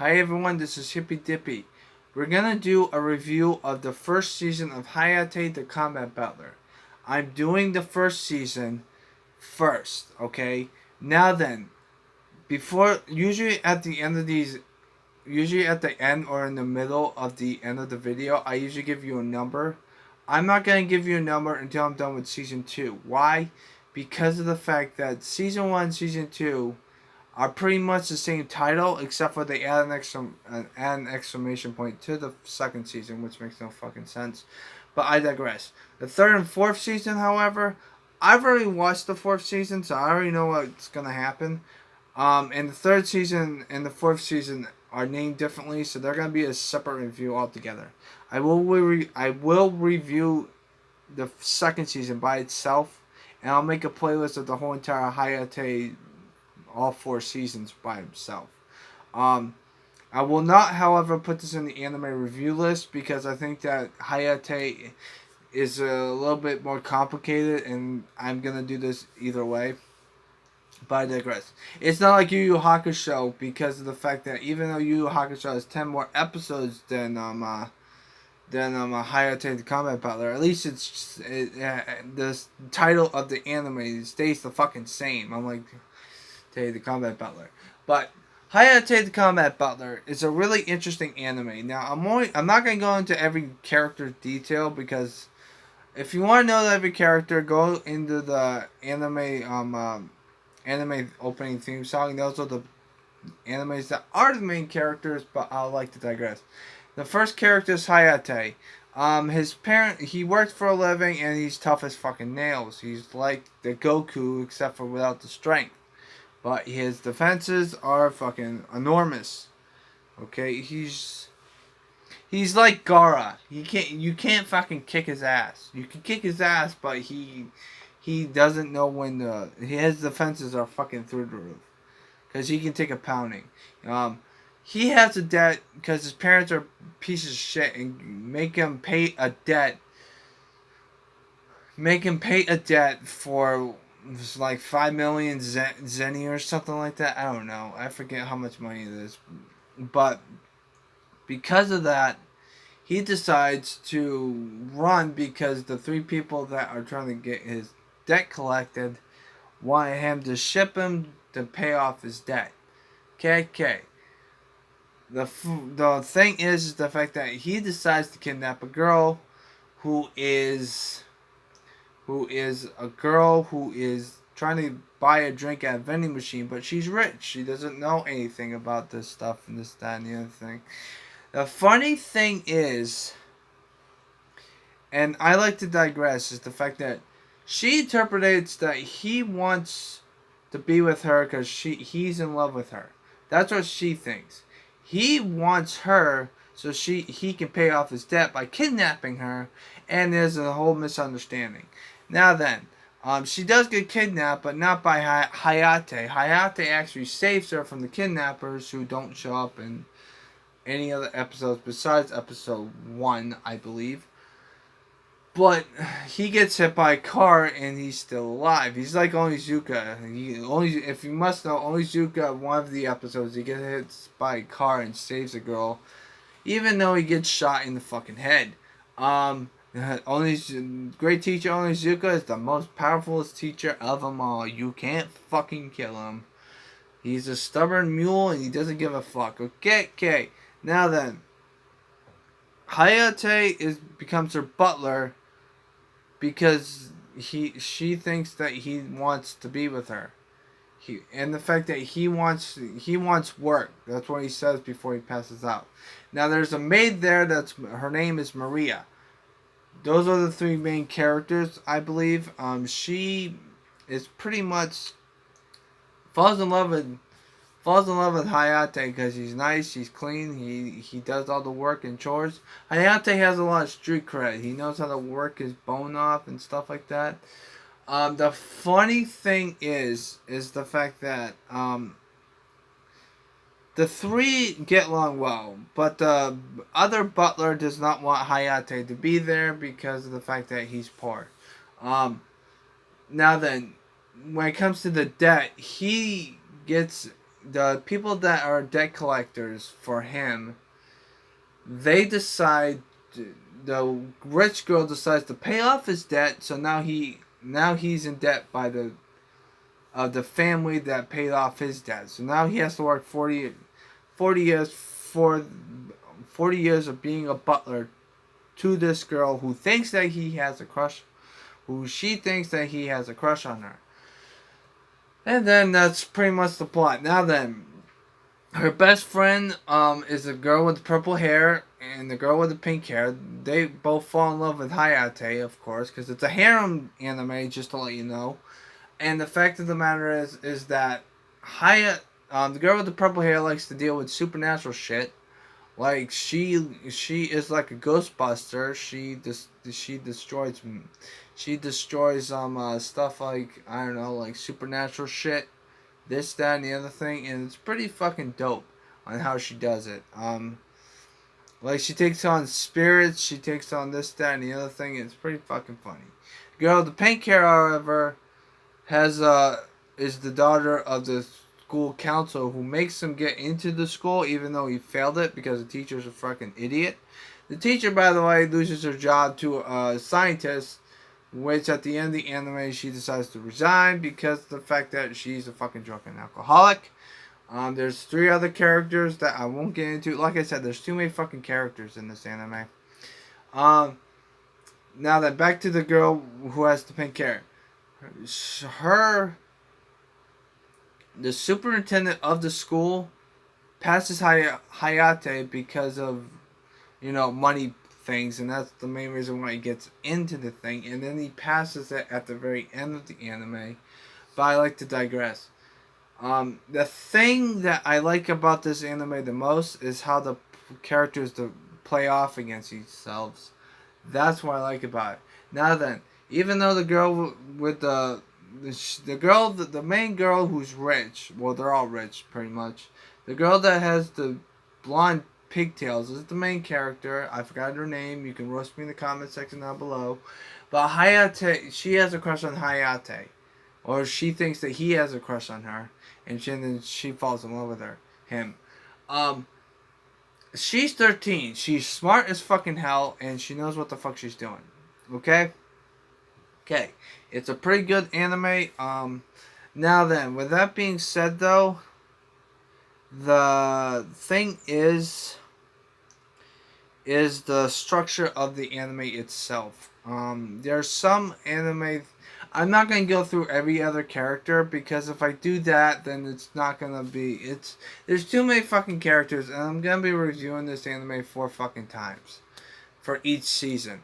Hi everyone, this is Hippy Dippy. We're gonna do a review of the first season of Hayata the Combat Butler. I'm doing the first season first, okay? Now then, usually at the end of these, usually at the end or in the middle of the end of the video, I usually give you a number. I'm not gonna give you a number until I'm done with season 2. Why? Because of the fact that season 1, season 2, are pretty much the same title, except for they add an exclamation point to the second season, which makes no fucking sense. But I digress. The third and fourth season, however, I've already watched the fourth season, so I already know what's gonna happen. And the third season and the fourth season are named differently, so they're gonna be a separate review altogether. I will review the second season by itself, and I'll make a playlist of the whole entire Hayate all 4 seasons by himself. Um, I will not, however, put this in the anime review list because I think that Hayate is a little bit more complicated, and I'm gonna do this either way. But I digress. It's not like Yu Yu Hakusho because of the fact that even though Yu Yu Hakusho has 10 more episodes than Hayate the Combat Butler, at least the title of the anime stays the fucking same. I'm like, the Combat Butler. But Hayate the Combat Butler is a really interesting anime. Now I'm not gonna go into every character detail because if you want to know every character, go into the anime opening theme song. Those are the animes that are the main characters, but I'll like to digress. The first character is Hayate. He works for a living and he's tough as fucking nails. He's like the Goku except for without the strength. But his defenses are fucking enormous. Okay, he's like Gara. You can't fucking kick his ass. You can kick his ass, but he doesn't know when his defenses are fucking through the roof. Cause he can take a pounding. He has a debt because his parents are pieces of shit and make him pay a debt. Make him pay a debt for it's like 5 million zenny or something like that. I don't know. I forget how much money it is. But because of that, he decides to run because the 3 people that are trying to get his debt collected want him to ship him to pay off his debt. Okay. The thing is the fact that he decides to kidnap a girl who is a girl who is trying to buy a drink at a vending machine, but she's rich. She doesn't know anything about this stuff and this, that, and the other thing. The funny thing is, and I like to digress, is the fact that she interprets that he wants to be with her because he's in love with her. That's what she thinks. He wants her so he can pay off his debt by kidnapping her, and there's a whole misunderstanding. Now then, she does get kidnapped, but not by Hayate. Hayate actually saves her from the kidnappers who don't show up in any other episodes besides episode 1, I believe. But he gets hit by a car and he's still alive. He's like Onizuka. If you must know, Onizuka, one of the episodes, he gets hit by a car and saves a girl, even though he gets shot in the fucking head. Great teacher Onizuka is the most powerful teacher of them all. You can't fucking kill him. He's a stubborn mule and he doesn't give a fuck. Okay. Now then, Hayate becomes her butler because she thinks that he wants to be with her. And the fact that he wants work. That's what he says before he passes out. Now there's a maid there her name is Maria. Those are the 3 main characters, I believe. She is pretty much falls in love with Hayate because he's nice, he's clean, he does all the work and chores. Hayate has a lot of street cred. He knows how to work his bone off and stuff like that. The funny thing is the fact that the 3 get along well, but the other butler does not want Hayate to be there because of the fact that he's poor. Now then, when it comes to the debt, he gets the people that are debt collectors for him, they decide, the rich girl decides to pay off his debt, so now he's in debt by the family that paid off his debt. So now he has to work 40 years for 40 years of being a butler to this girl who thinks that he has a crush, who she thinks that he has a crush on her. And then that's pretty much the plot. Now then, her best friend is a girl with purple hair and the girl with the pink hair. They both fall in love with Hayate, of course, because it's a harem anime, just to let you know. And the fact of the matter is that the girl with the purple hair likes to deal with supernatural shit. Like she is like a Ghostbuster. She destroys stuff like, I don't know, like supernatural shit, this, that, and the other thing, and it's pretty fucking dope on how she does it. Like she takes on spirits, she takes on this, that, and the other thing. And it's pretty fucking funny. Girl with the pink hair, however, has is the daughter of the school council who makes him get into the school even though he failed it because the teacher's a fucking idiot. The teacher, by the way, loses her job to a scientist, which at the end of the anime she decides to resign because of the fact that she's a fucking drunken alcoholic. There's 3 other characters that I won't get into. Like I said, there's too many fucking characters in this anime. Now then, back to the girl who has the pink hair. The superintendent of the school passes Hayate because of, money things, and that's the main reason why he gets into the thing, and then he passes it at the very end of the anime. But I like to digress. The thing that I like about this anime the most is how the characters play off against themselves. That's what I like about it. Now then, even though the girl with the main girl who's rich, well, they're all rich pretty much. The girl that has the blonde pigtails is the main character. I forgot her name. You can roast me in the comment section down below. But Hayate, she has a crush on Hayate, or she thinks that he has a crush on her, and then she falls in love with him. She's 13. She's smart as fucking hell, and she knows what the fuck she's doing. Okay. It's a pretty good anime. Now then, with that being said, though, the thing is the structure of the anime itself. There's some anime. I'm not gonna go through every other character because if I do that, then it's not gonna be. There's too many fucking characters, and I'm gonna be reviewing this anime 4 fucking times for each season.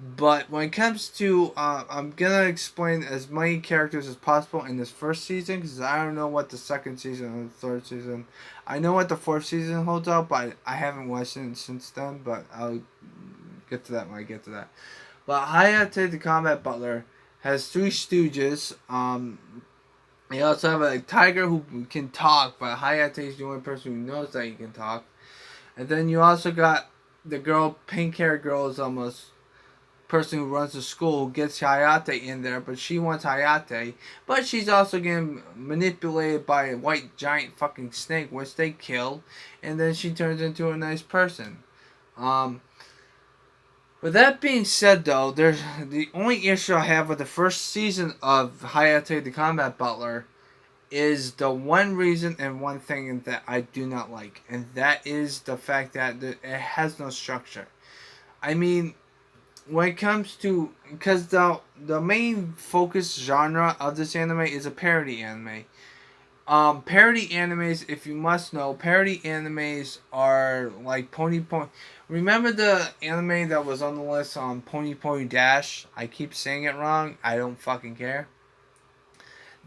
But when it comes to, I'm gonna explain as many characters as possible in this first season because I don't know what the second season or the third season. I know what the 4th season holds up, but I haven't watched it since then. But I'll get to that when I get to that. But Hayate the Combat Butler has 3 stooges. You also have a tiger who can talk, but Hayate is the only person who knows that he can talk. And then you also got the girl, pink hair girl, is almost person who runs the school who gets Hayate in there, but she wants Hayate, but she's also getting manipulated by a white giant fucking snake, which they kill, and then she turns into a nice person. With that being said, though, there's the only issue I have with the first season of Hayate the Combat Butler is the one reason and one thing that I do not like, and that is the fact that it has no structure. I mean, when it comes to, because the main focus genre of this anime is a parody anime. Parody animes, if you must know, parody animes are like Pony. Remember the anime that was on the list on Pony Dash? I keep saying it wrong. I don't fucking care.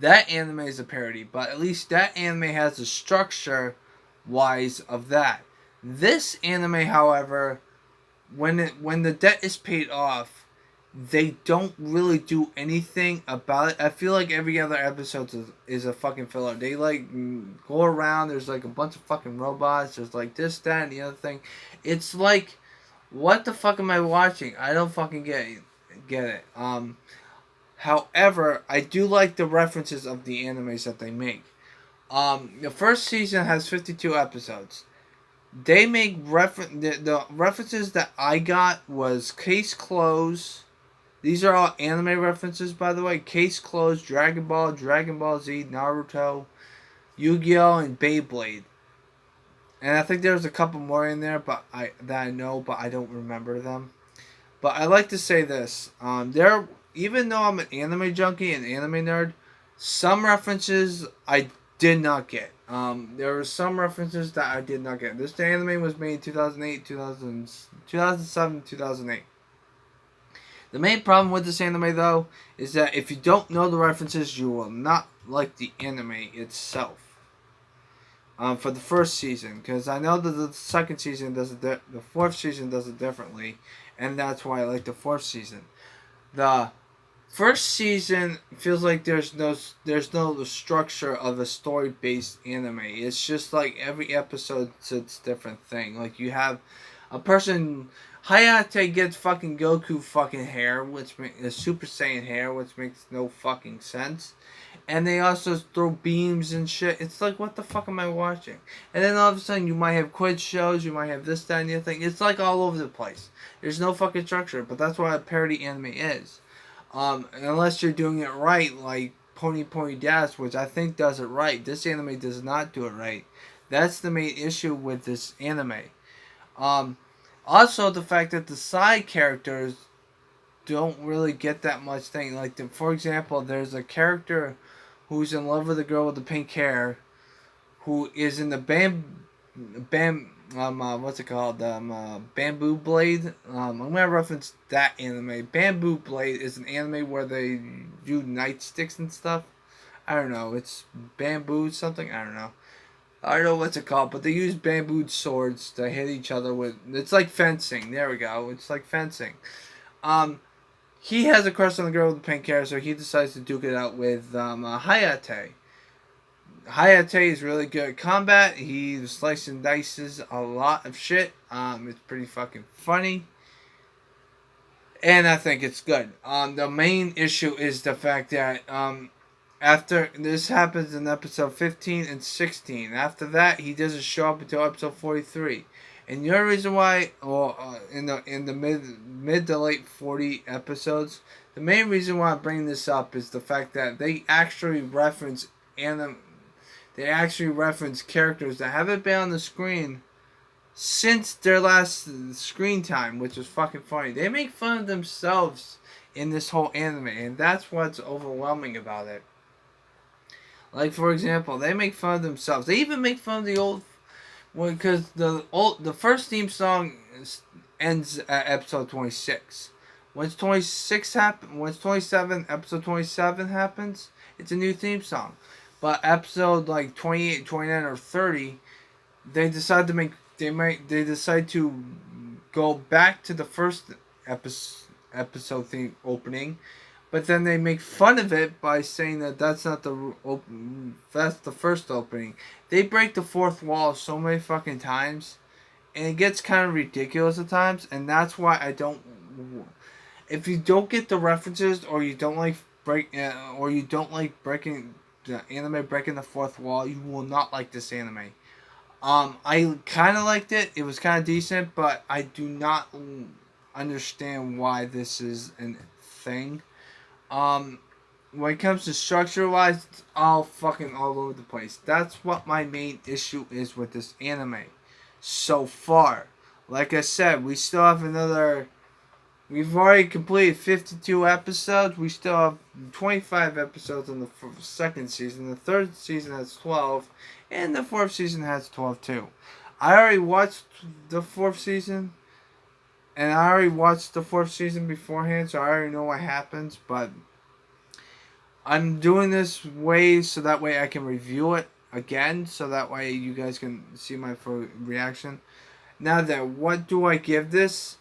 That anime is a parody, but at least that anime has the structure wise of that. This anime, however, when the debt is paid off, they don't really do anything about it. I feel like every other episode is a fucking filler. They like go around. There's like a bunch of fucking robots. There's like this, that, and the other thing. It's like, what the fuck am I watching? I don't fucking get it. However, I do like the references of the animes that they make. The first season has 52 episodes. They make the references that I got was Case Closed. These are all anime references, by the way. Case Closed, Dragon Ball, Dragon Ball Z, Naruto, Yu-Gi-Oh, and Beyblade. And I think there's a couple more in there, that I know, but I don't remember them. But I like to say this: there, even though I'm an anime junkie and anime nerd, some references I did not get. There were some references that I did not get. This anime was made in 2008, 2007, 2008. The main problem with this anime, though, is that if you don't know the references, you will not like the anime itself. For the first season, because I know that the second season does it, the fourth season does it differently, and that's why I like the fourth season. The first season feels like there's no structure of a story based anime. It's just like every episode it's a different thing. Like you have a person. Hayate gets fucking Goku fucking hair, which is Super Saiyan hair, which makes no fucking sense. And they also throw beams and shit. It's like, what the fuck am I watching? And then all of a sudden, you might have quiz shows, you might have this, that, and the other thing. It's like all over the place. There's no fucking structure, but that's what a parody anime is. Unless you're doing it right, like Pony Pony Dash, which I think does it right. This anime does not do it right. That's the main issue with this anime. Um, Also, the fact that the side characters don't really get that much thing. Like, for example, there's a character who's in love with a girl with the pink hair, who is in the what's it called? Bamboo Blade. I'm gonna reference that anime. Bamboo Blade is an anime where they do nightsticks and stuff. I don't know. It's bamboo something. I don't know. I don't know what's it called, but they use bamboo swords to hit each other with. It's like fencing. There we go. It's like fencing. Um, he has a crush on the girl with the pink hair, so he decides to duke it out with Hayate. Hayate is really good at combat. He slices and dices a lot of shit. It's pretty fucking funny. And I think it's good. The main issue is the fact that after this happens in episode 15 and 16. After that, he doesn't show up until episode 43. And the only reason why, in the mid to late 40 episodes, the main reason why I'm bringing this up is the fact that they actually reference characters that haven't been on the screen since their last screen time, which is fucking funny. They make fun of themselves in this whole anime, and that's what's overwhelming about it. Like, for example, they make fun of themselves. They even make fun of the old, because the first theme song ends at episode 26. Once episode 27 happens, it's a new theme song. But episode like 28, 29, or 30, they decide to go back to the first episode theme opening, but then they make fun of it by saying that that's the first opening. They break the fourth wall so many fucking times, and it gets kind of ridiculous at times, and that's why I don't. If you don't get the references, or you don't like breaking the anime breaking the fourth wall, you will not like this anime. I kind of liked it. It was kind of decent, but I do not understand why this is a thing. When it comes to structure-wise, it's all fucking all over the place. That's what my main issue is with this anime so far. Like I said, we still have another. We've already completed 52 episodes. We still have 25 episodes in the second season. The third season has 12. And the fourth season has 12 too. I already watched the fourth season. And I already watched the fourth season beforehand. So I already know what happens. But I'm doing this way so that way I can review it again. So that way you guys can see my full reaction. Now then, what do I give this?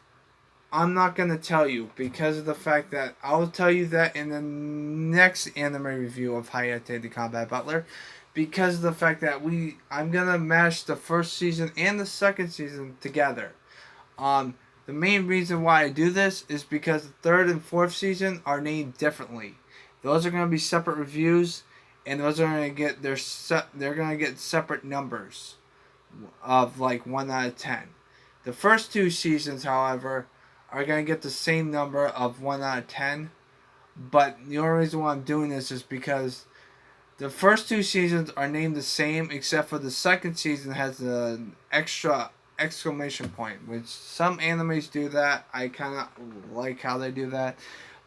I'm not going to tell you because of the fact that I'll tell you that in the next anime review of Hayate the Combat Butler, because of the fact that I'm going to mash the first season and the second season together. The main reason why I do this is because the third and fourth season are named differently. Those are going to be separate reviews, and those are gonna get they're gonna get separate numbers of like 1 out of 10. The first 2 seasons, however, are gonna get the same number of 1 out of 10. But the only reason why I'm doing this is because the first 2 seasons are named the same, except for the second season has an extra exclamation point, which some animes do that. I kind of like how they do that.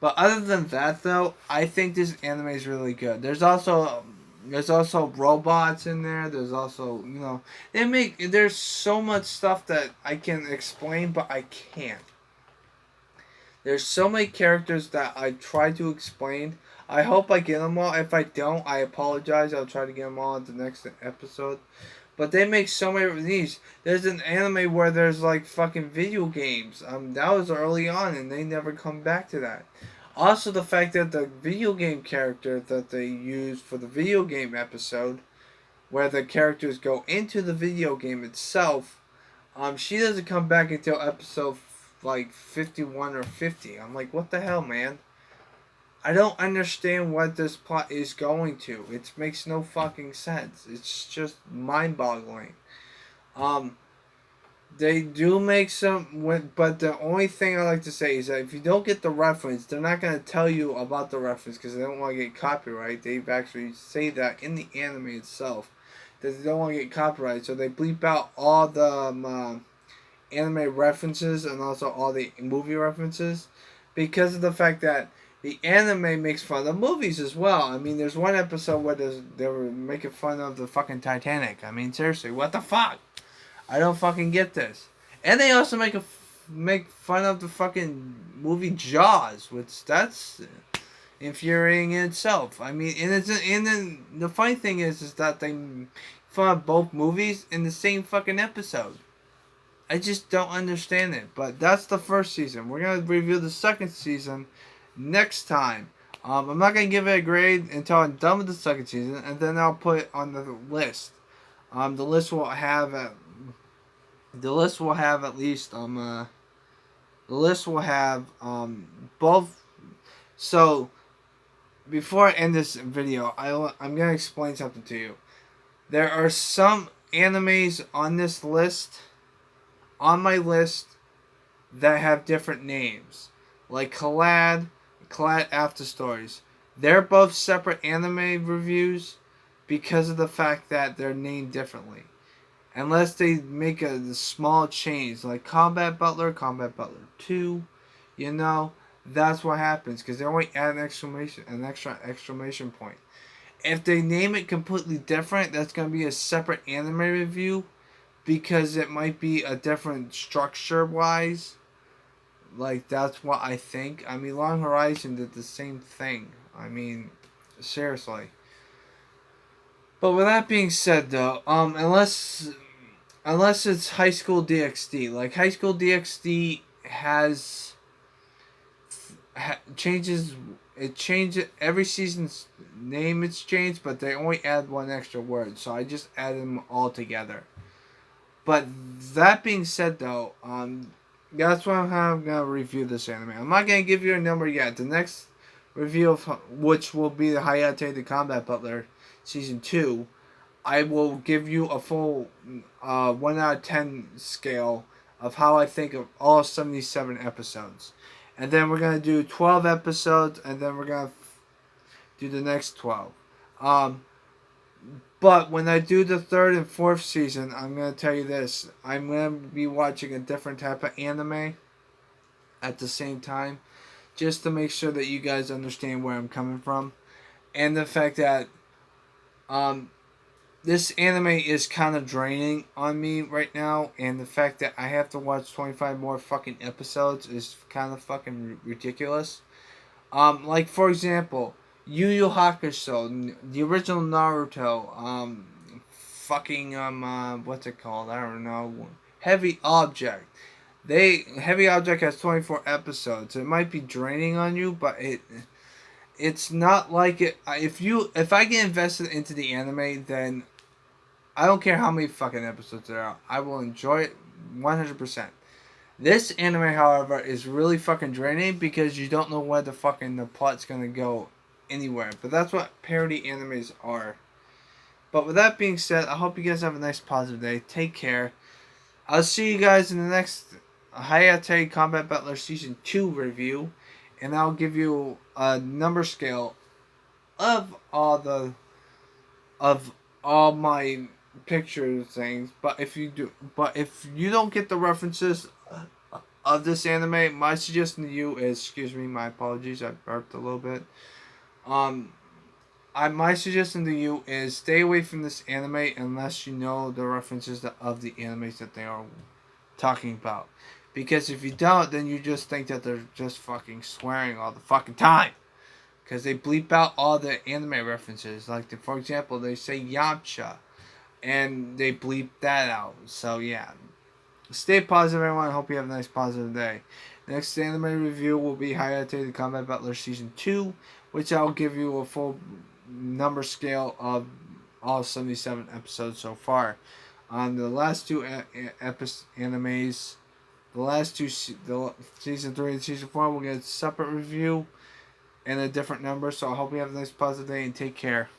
But other than that, though, I think this anime is really good. There's also robots in there. There's also there's so much stuff that I can explain, but I can't. There's so many characters that I try to explain. I hope I get them all. If I don't, I apologize. I'll try to get them all in the next episode. But they make so many of these. There's an anime where there's like fucking video games. That was early on, and they never come back to that. Also, the fact that the video game character that they used for the video game episode, where the characters go into the video game itself, she doesn't come back until episode like 51 or 50. I'm like, what the hell, man? I don't understand what this plot is going to. It makes no fucking sense. It's just mind-boggling. Um, they do make some, but the only thing I like to say is that if you don't get the reference, they're not going to tell you about the reference because they don't want to get copyright. They actually say that in the anime itself that they don't want to get copyright, so they bleep out all the anime references and also all the movie references because of the fact that the anime makes fun of movies as well. I mean, there's one episode where they were making fun of the fucking Titanic. I mean, seriously, what the fuck? I don't fucking get this. And they also make fun of the fucking movie Jaws, which that's infuriating in itself. I mean, and then the funny thing is that they fun of both movies in the same fucking episode. I just don't understand it. But that's the first season. We're gonna review the second season next time. I'm not gonna give it a grade until I'm done with the second season, and then I'll put it on the list. The list will have at least both. So before I end this video, I'm gonna explain something to you. There are some animes on this list, on my list, that have different names, like Collad After Stories. They're both separate anime reviews because of the fact that they're named differently. Unless they make a small change, like Combat Butler 2, that's what happens because they only add an extra exclamation point. If they name it completely different, that's going to be a separate anime review because it might be a different structure wise. Like, that's what I think. I mean, Long Horizon did the same thing. I mean, seriously. But with that being said, though, unless it's High School DxD, like High School DxD changes every season's name. It's changed, but they only add one extra word, so I just added them all together. But that being said, though, that's why I'm gonna review this anime. I'm not gonna give you a number yet. The next review of which will be the Hayata the Combat Butler season 2, I will give you a full 1 out of 10 scale of how I think of all 77 episodes. And then we're going to do 12 episodes, and then we're going to do the next 12. But when I do the third and fourth season, I'm going to tell you this. I'm going to be watching a different type of anime at the same time, just to make sure that you guys understand where I'm coming from. And the fact that this anime is kind of draining on me right now, and the fact that I have to watch 25 more fucking episodes is kind of fucking ridiculous. Like, for example, Yu Yu Hakusho, the original Naruto, what's it called? I don't know. Heavy Object. Heavy Object has 24 episodes. It might be draining on you, but it's not like it. If I get invested into the anime, then I don't care how many fucking episodes there are. I will enjoy it 100%. This anime, however, is really fucking draining because you don't know where the plot's gonna go anywhere. But that's what parody animes are. But with that being said, I hope you guys have a nice positive day. Take care. I'll see you guys in the next Hayate Combat Butler Season 2 review. And I'll give you a number scale of of all my picture things. But if you don't get the references of this anime, my suggestion to you is, excuse me, my apologies, I burped a little bit. Um, my suggestion to you is stay away from this anime unless you know the references of the animes that they are talking about. Because if you don't, then you just think that they're just fucking swearing all the fucking time. Because they bleep out all the anime references. Like, for example, they say Yamcha. And they bleep that out. So, yeah. Stay positive, everyone. I hope you have a nice, positive day. Next anime review will be Hayate the Combat Butler Season 2. Which I'll give you a full number scale of all 77 episodes so far. On the last two animes, the last two, the season 3 and season 4, we'll get a separate review and a different number. So I hope you have a nice positive day and take care.